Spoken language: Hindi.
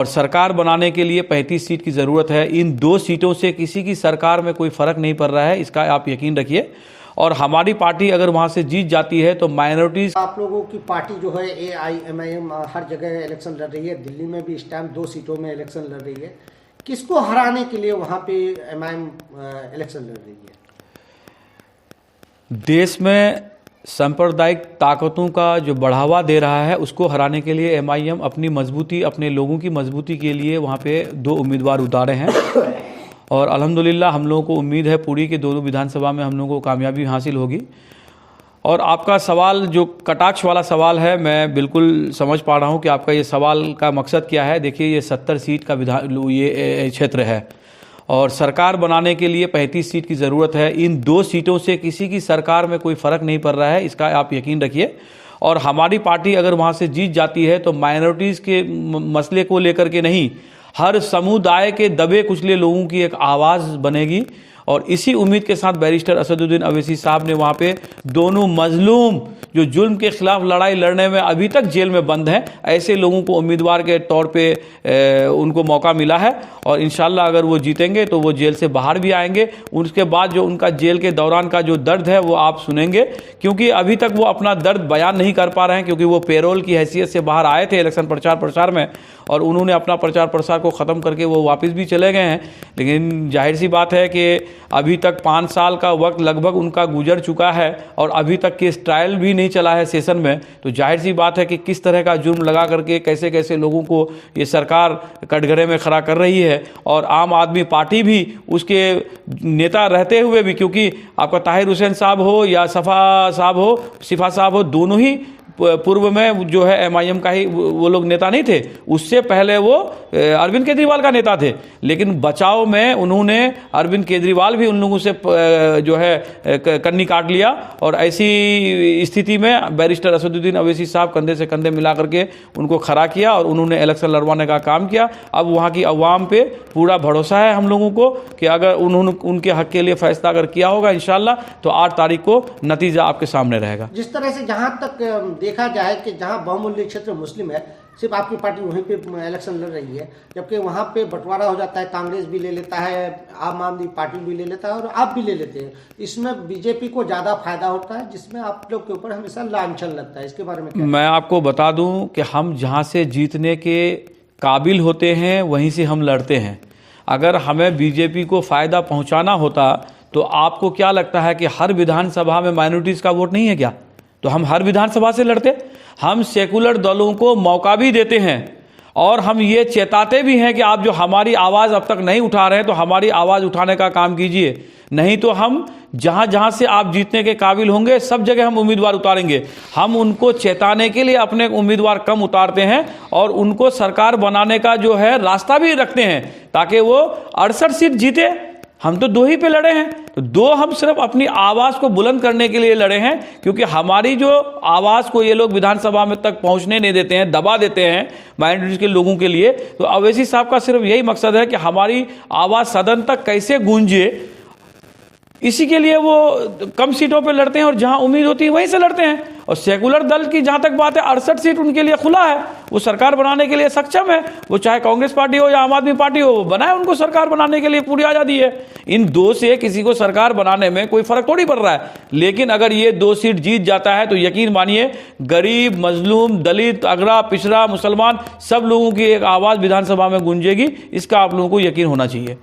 और सरकार बनाने के लिए 35 सीट की ज़रूरत है। इन 2 सीटों से किसी की सरकार में कोई फ़र्क नहीं पड़ रहा है, इसका आप यकीन रखिए। और हमारी पार्टी अगर वहाँ से जीत जाती है तो माइनॉरिटीज़। आप लोगों की पार्टी जो है AIMIM हर जगह इलेक्शन लड़ रही है, दिल्ली में भी इस टाइम 2 सीटों में इलेक्शन लड़ रही है। किसको हराने के लिए वहाँ पे MIM इलेक्शन लड़ रही है? देश में सांप्रदायिक ताकतों का जो बढ़ावा दे रहा है उसको हराने के लिए MIM अपनी मजबूती, अपने लोगों की मजबूती के लिए वहाँ पे 2 उम्मीदवार उतारे हैं। और अल्हम्दुलिल्लाह हम लोगों को उम्मीद है पूरी के दोनों विधानसभा में हम लोगों को कामयाबी हासिल होगी। और आपका सवाल जो कटाक्ष वाला सवाल है, मैं बिल्कुल समझ पा रहा हूँ कि आपका ये सवाल का मकसद क्या है। देखिए, ये 70 सीट का ये क्षेत्र है और सरकार बनाने के लिए 35 सीट की ज़रूरत है। इन 2 सीटों से किसी की सरकार में कोई फ़र्क नहीं पड़ रहा है, इसका आप यकीन रखिए। और हमारी पार्टी अगर वहाँ से जीत जाती है तो माइनॉरिटीज़ के मसले को लेकर के नहीं, हर समुदाय के दबे कुचले लोगों की एक आवाज़ बनेगी। और इसी उम्मीद के साथ बैरिस्टर असदुद्दीन अवैसी साहब ने वहाँ पे दोनों मजलूम जो जुल्म के खिलाफ लड़ाई लड़ने में अभी तक जेल में बंद हैं, ऐसे लोगों को उम्मीदवार के तौर पे उनको मौका मिला है। और इंशाल्लाह अगर वो जीतेंगे तो वो जेल से बाहर भी आएंगे। उसके बाद जो उनका जेल के दौरान का जो दर्द है वो आप सुनेंगे, क्योंकि अभी तक वो अपना दर्द बयान नहीं कर पा रहे हैं, क्योंकि वो पेरोल की हैसियत से बाहर आए थे इलेक्शन प्रचार प्रसार में और उन्होंने अपना प्रचार प्रसार को ख़त्म करके वो वापस भी चले गए हैं। लेकिन जाहिर सी बात है कि अभी तक 5 साल का वक्त लगभग उनका गुजर चुका है और अभी तक केस ट्रायल भी नहीं चला है सेशन में। तो जाहिर सी बात है कि किस तरह का जुर्म लगा करके कैसे कैसे लोगों को ये सरकार कटघरे में खड़ा कर रही है। और आम आदमी पार्टी भी उसके नेता रहते हुए भी, क्योंकि आपका ताहिर हुसैन साहब हो या सिफा साहब हो, दोनों ही पूर्व में जो है MIM का ही वो लोग नेता नहीं थे, उससे पहले वो अरविंद केजरीवाल का नेता थे। लेकिन बचाव में उन्होंने अरविंद केजरीवाल भी उन लोगों से जो है कन्नी काट लिया। और ऐसी स्थिति में बैरिस्टर असदुद्दीन अवैसी साहब कंधे से कंधे मिला करके उनको खड़ा किया और उन्होंने इलेक्शन लड़वाने का काम किया। अब वहाँ की अवाम पे पूरा भरोसा है हम लोगों को कि अगर उन्होंने उनके हक के लिए फैसला अगर किया होगा इंशाल्लाह तो 8 तारीख को नतीजा आपके सामने रहेगा। जिस तरह से जहाँ तक देखा जाए कि जहाँ बहुमूल्य क्षेत्र मुस्लिम है, सिर्फ आपकी पार्टी वहीं पे इलेक्शन लड़ रही है, जबकि वहाँ पे बंटवारा हो जाता है, कांग्रेस भी ले लेता है, आम आदमी पार्टी भी ले लेता है और आप भी ले लेते हैं। इसमें बीजेपी को ज़्यादा फायदा होता है, जिसमें आप लोग के ऊपर हमेशा लांछन लगता है। इसके बारे में क्या? मैं आपको बता दूं कि हम जहाँ से जीतने के काबिल होते हैं वहीं से हम लड़ते हैं। अगर हमें बीजेपी को फ़ायदा पहुँचाना होता तो आपको क्या लगता है कि हर विधानसभा में माइनॉरिटीज़ का वोट नहीं है क्या? तो हम हर विधानसभा से लड़ते। हम सेकुलर दलों को मौका भी देते हैं और हम ये चेताते भी हैं कि आप जो हमारी आवाज़ अब तक नहीं उठा रहे हैं तो हमारी आवाज़ उठाने का काम कीजिए, नहीं तो हम जहाँ जहाँ से आप जीतने के काबिल होंगे सब जगह हम उम्मीदवार उतारेंगे। हम उनको चेताने के लिए अपने उम्मीदवार कम उतारते हैं और उनको सरकार बनाने का जो है रास्ता भी रखते हैं ताकि वो 68 सीट जीते। हम तो 2 ही पे लड़े हैं, तो 2 हम सिर्फ अपनी आवाज़ को बुलंद करने के लिए लड़े हैं, क्योंकि हमारी जो आवाज़ को ये लोग विधानसभा में तक पहुंचने नहीं देते हैं, दबा देते हैं माइनॉरिटीज़ के लोगों के लिए। तो अवैसी साहब का सिर्फ यही मकसद है कि हमारी आवाज़ सदन तक कैसे गूंजे, इसी के लिए वो कम सीटों पे लड़ते हैं और जहां उम्मीद होती है वहीं से लड़ते हैं। और सेकुलर दल की जहां तक बात है, 68 सीट उनके लिए खुला है, वो सरकार बनाने के लिए सक्षम है। वो चाहे कांग्रेस पार्टी हो या आम आदमी पार्टी हो, वो बनाए, उनको सरकार बनाने के लिए पूरी आज़ादी है। इन 2 से किसी को सरकार बनाने में कोई फर्क थोड़ी पड़ रहा है। लेकिन अगर ये 2 सीट जीत जाता है तो यकीन मानिए गरीब, मजलूम, दलित, अगड़ा, पिछड़ा, मुसलमान सब लोगों की एक आवाज़ विधानसभा में गूंजेगी। इसका आप लोगों को यकीन होना चाहिए।